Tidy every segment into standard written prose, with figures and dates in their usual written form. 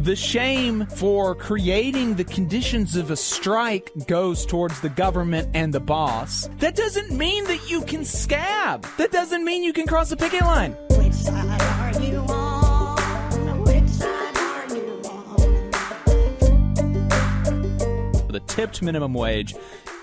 the shame for creating the conditions of a strike goes towards the government and the boss. That doesn't mean that you can scab. That doesn't mean you can cross the picket line. Which side are you on? Which side are you on? The tipped minimum wage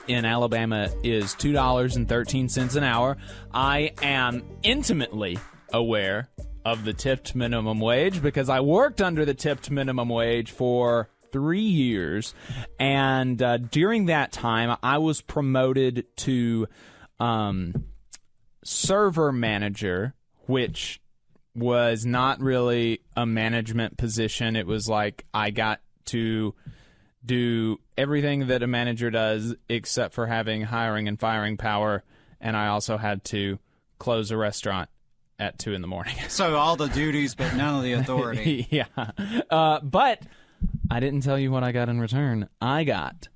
in Alabama is $2.13 an hour. I am intimately aware of the tipped minimum wage because I worked under the tipped minimum wage for 3 years, and during that time I was promoted to server manager, which was not really a management position. It was like I got to do everything that a manager does except for having hiring and firing power, and I also had to close a restaurant at 2 in the morning. So all the duties, but none of the authority. Yeah. But I didn't tell you what I got in return. I got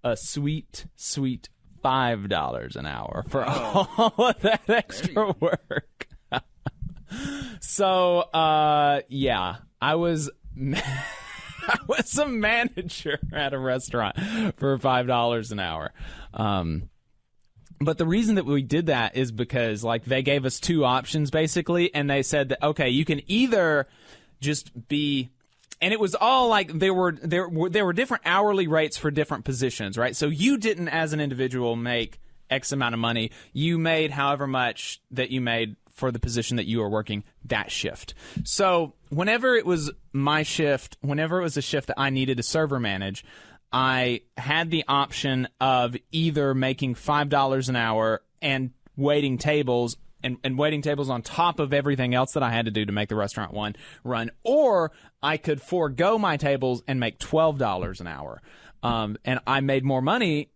a sweet, sweet $5 an hour for all of that extra work. So, yeah, I was a manager at a restaurant for $5 an hour. But the reason that we did that is because, like, they gave us 2 options, basically, and they said that, okay, you can either just be, and it was all like there were different hourly rates for different positions, right? So you didn't, as an individual, make X amount of money. You made however much that you made for the position that you were working that shift. So whenever it was my shift, whenever it was a shift that I needed to server manage, I had the option of either making $5 an hour and waiting tables and waiting tables on top of everything else that I had to do to make the restaurant run, or I could forego my tables and make $12 an hour. And I made more money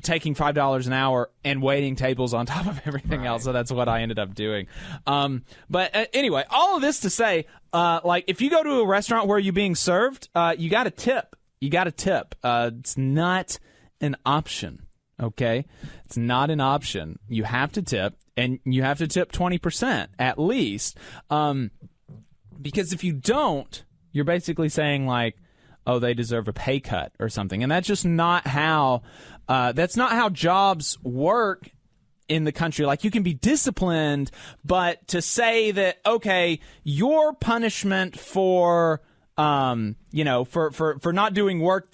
taking $5 an hour and waiting tables on top of everything else. So that's what I ended up doing. But anyway, all of this to say, like, if you go to a restaurant where you're being served, you got to tip. You got to tip. It's not an option, okay? It's not an option. You have to tip, and you have to tip 20% at least. Because if you don't, you're basically saying, like, oh, they deserve a pay cut or something. And that's just not how jobs work in the country. Like, you can be disciplined, but to say that, okay, your punishment for for not doing work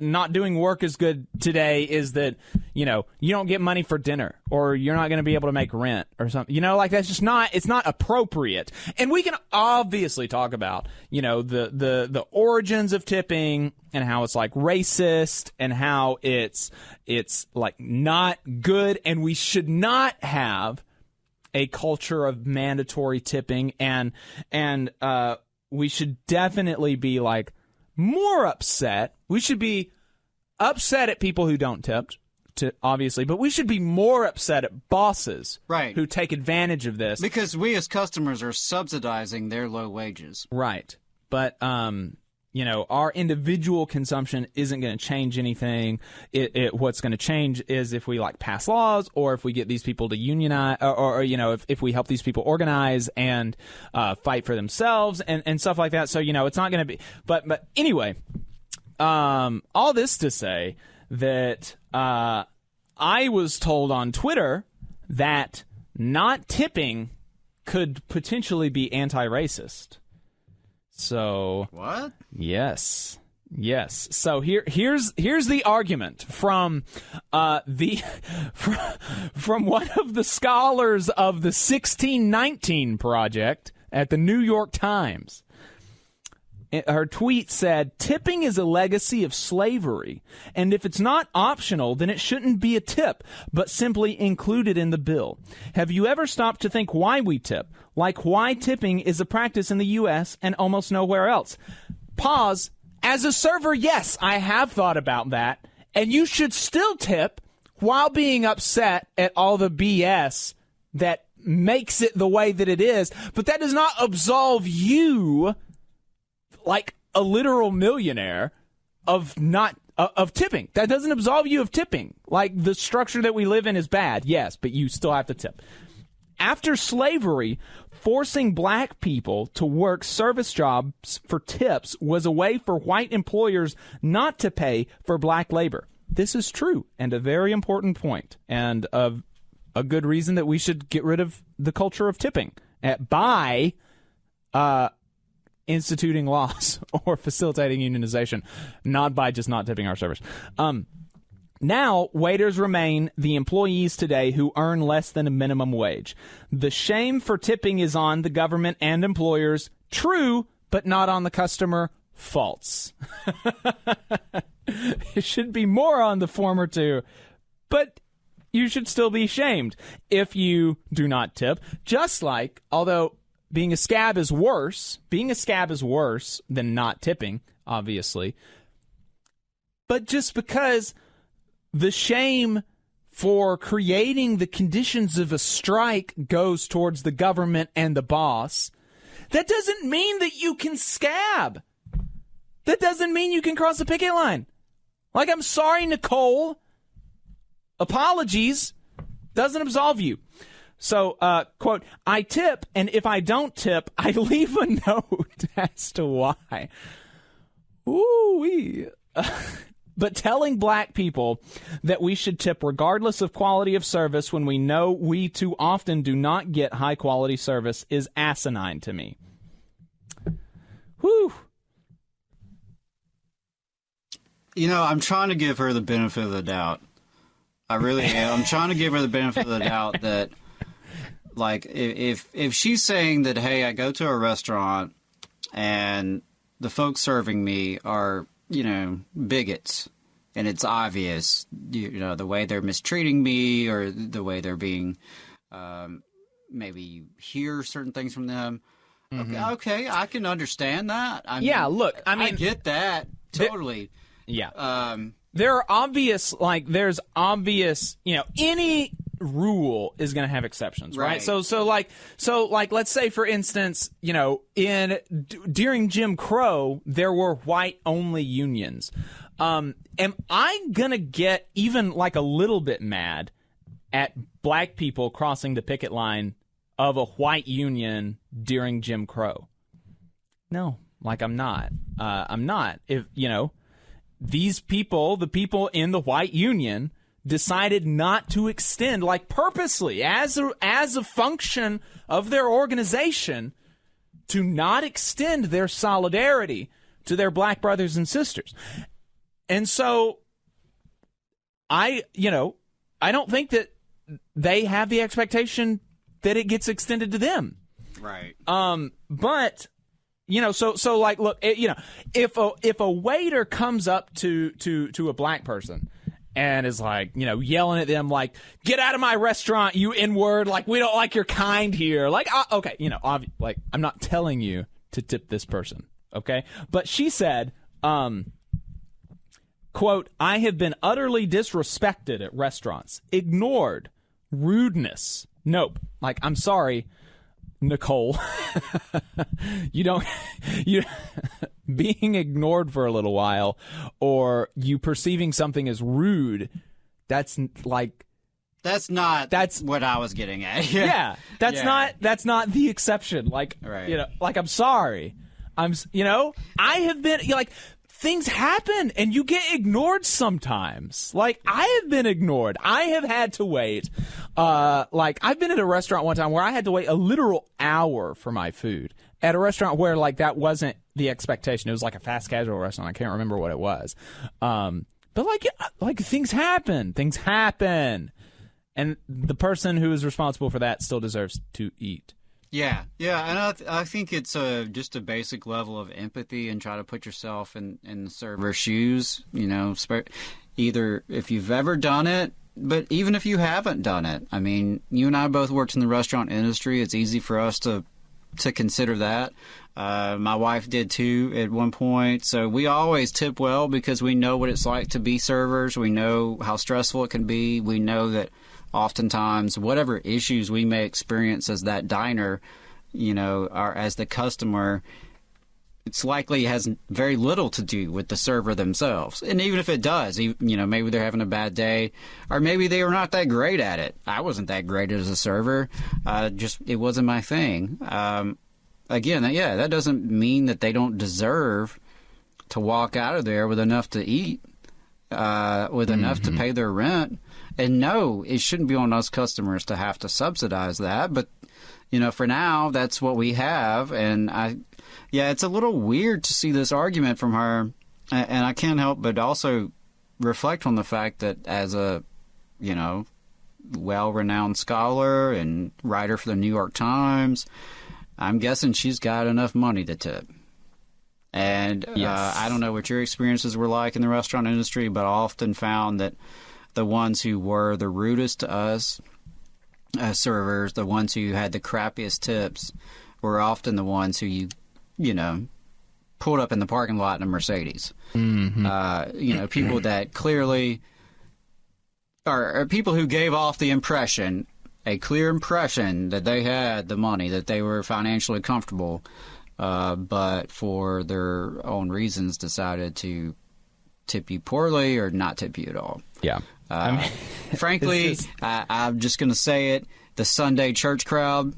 not doing work as good today is that, you don't get money for dinner, or you're not going to be able to make rent or something. Like, that's just it's not appropriate. And we can obviously talk about, the origins of tipping and how it's like racist and how it's like not good, and we should not have a culture of mandatory tipping, and we should definitely be, like, more upset. We should be upset at people who don't tip, obviously, but we should be more upset at bosses who take advantage of this. Because we as customers are subsidizing their low wages. Right. But, our individual consumption isn't going to change anything. What's going to change is if we, like, pass laws, or if we get these people to unionize, or if we help these people organize and fight for themselves and stuff like that. So, it's not going to be. But anyway, all this to say that I was told on Twitter that not tipping could potentially be anti-racist. So what? Yes. So here's the argument from from one of the scholars of the 1619 Project at the New York Times. Her tweet said, "Tipping is a legacy of slavery, and if it's not optional, then it shouldn't be a tip, but simply included in the bill. Have you ever stopped to think why we tip? Like why tipping is a practice in the U.S. and almost nowhere else?" Pause. As a server, yes, I have thought about that, and you should still tip while being upset at all the BS that makes it the way that it is, but that does not absolve you, like a literal millionaire, of tipping. That doesn't absolve you of tipping. Like, the structure that we live in is bad, yes, but you still have to tip. After slavery, forcing black people to work service jobs for tips was a way for white employers not to pay for black labor. This is true and a very important point, and a good reason that we should get rid of the culture of tipping by instituting laws or facilitating unionization, not by just not tipping our servers. Now, waiters remain the employees today who earn less than a minimum wage. The shame for tipping is on the government and employers. True, but not on the customer. False. It should be more on the former two, but you should still be shamed if you do not tip. Just like, although being a scab is worse than not tipping, obviously. But just because the shame for creating the conditions of a strike goes towards the government and the boss, that doesn't mean that you can scab. That doesn't mean you can cross the picket line. Like, I'm sorry, Nicole. Apologies doesn't absolve you. So, quote, I tip, and if I don't tip, I leave a note as to why. Ooh-wee. But telling black people that we should tip regardless of quality of service when we know we too often do not get high-quality service is asinine to me. Whew. You know, I'm trying to give her the benefit of the doubt. I really am. I'm trying to give her the benefit of the doubt that, like, if she's saying that, hey, I go to a restaurant and the folks serving me are, you know, bigots, and it's obvious, you know, the way they're mistreating me or the way they're being, maybe you hear certain things from them. Mm-hmm. Okay, I can understand that. I mean, look, I get that totally. There are obvious, there's obvious, you know, any rule is going to have exceptions, right? So let's say, for instance, you know, during Jim Crow, there were white-only unions. Am I going to get even, a little bit mad at black people crossing the picket line of a white union during Jim Crow? No, I'm not. I'm not. If, you know, these people, the people in the white union, decided not to extend, purposely, as a function of their organization, to not extend their solidarity to their black brothers and sisters. And so, I don't think that they have the expectation that it gets extended to them. Right. But, you know, look, you know, if a waiter comes up to a black person and is yelling at them get out of my restaurant, you N-word, we don't like your kind here. Okay, you know, I'm not telling you to tip this person, okay? But she said, quote, I have been utterly disrespected at restaurants, ignored, rudeness. Nope. I'm sorry, Nicole. you being ignored for a little while, or you perceiving something as rude, that's not what I was getting at. That's not the exception. Right. You know, I'm sorry. I have been things happen and you get ignored sometimes. I have been ignored. I have had to wait. I've been at a restaurant one time where I had to wait a literal hour for my food at a restaurant where that wasn't the expectation. It was a fast casual restaurant. I can't remember what it was. But things happen. Things happen. And the person who is responsible for that still deserves to eat. Yeah, and I think it's just a basic level of empathy and try to put yourself in the server's shoes, you know, either if you've ever done it, but even if you haven't done it. I mean, you and I both worked in the restaurant industry. It's easy for us to consider that. My wife did too at one point. So we always tip well because we know what it's like to be servers. We know how stressful it can be. We know that oftentimes, whatever issues we may experience as that diner, you know, or as the customer, it's likely has very little to do with the server themselves. And even if it does, maybe they're having a bad day, or maybe they were not that great at it. I wasn't that great as a server. Just it wasn't my thing. Again, that doesn't mean that they don't deserve to walk out of there with enough to eat, with enough to pay their rent. And no, it shouldn't be on us customers to have to subsidize that. But, for now, that's what we have. And it's a little weird to see this argument from her. And I can't help but also reflect on the fact that as a, well-renowned scholar and writer for the New York Times, I'm guessing she's got enough money to tip. And yes. I don't know what your experiences were like in the restaurant industry, but I often found that the ones who were the rudest to us as servers, the ones who had the crappiest tips, were often the ones who you pulled up in the parking lot in a Mercedes. People that clearly are people who gave off a clear impression that they had the money, that they were financially comfortable, but for their own reasons decided to tip you poorly or not tip you at all. Yeah. Frankly, I'm just going to say it. The Sunday church crowd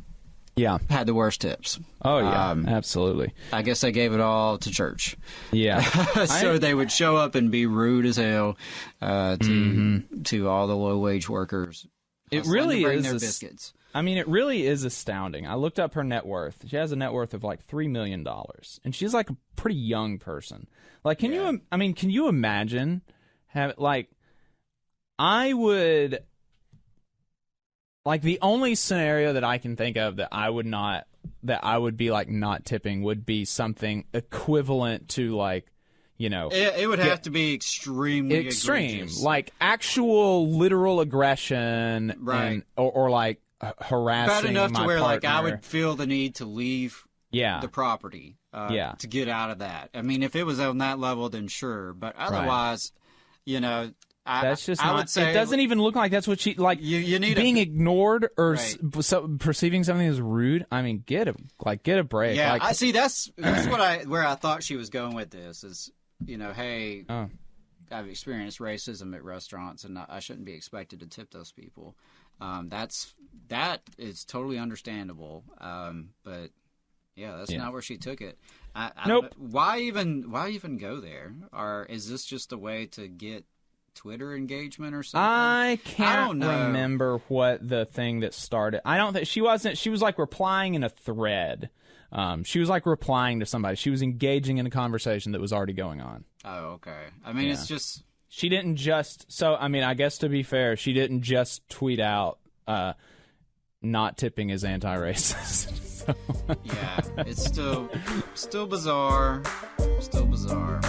had the worst tips. Oh, yeah, absolutely. I guess they gave it all to church. Yeah. So they would show up and be rude as hell to all the low-wage workers. It really is. Their biscuits. It really is astounding. I looked up her net worth. She has a net worth of like $3 million. And she's like a pretty young person. Like, can you imagine I would, like, the only scenario that I can think of that I would be like not tipping would be something equivalent to like, it would have to be extreme, egregious. Like actual literal aggression, right? Or like harassing. Bad enough my to where partner. like I would feel the need to leave the property, to get out of that. If it was on that level, then sure, but otherwise, that's just I not. would say it doesn't even look like that's what she like. You need being ignored or perceiving something as rude. Get a break. Yeah, like, I see. That's where I thought she was going with this is, hey, I've experienced racism at restaurants, and I shouldn't be expected to tip those people. That is totally understandable. But yeah, that's not where she took it. Nope. Why even go there? Or is this just a way to get Twitter engagement or something? I don't remember what the thing that started. I don't think she was like replying in a thread. She was like replying to somebody. She was engaging in a conversation that was already going on. Oh, okay. It's just she didn't just. So I guess to be fair, she didn't just tweet out not tipping is anti-racist. So. Yeah, it's still bizarre. Still bizarre.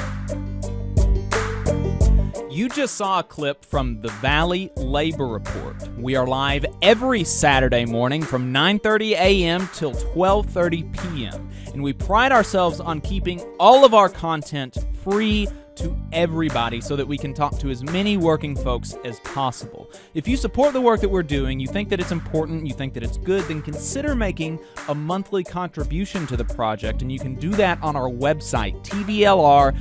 You just saw a clip from the Valley Labor Report. We are live every Saturday morning from 9:30 a.m. till 12:30 p.m. And we pride ourselves on keeping all of our content free to everybody so that we can talk to as many working folks as possible. If you support the work that we're doing, you think that it's important, you think that it's good, then consider making a monthly contribution to the project, and you can do that on our website, tvlr.fm.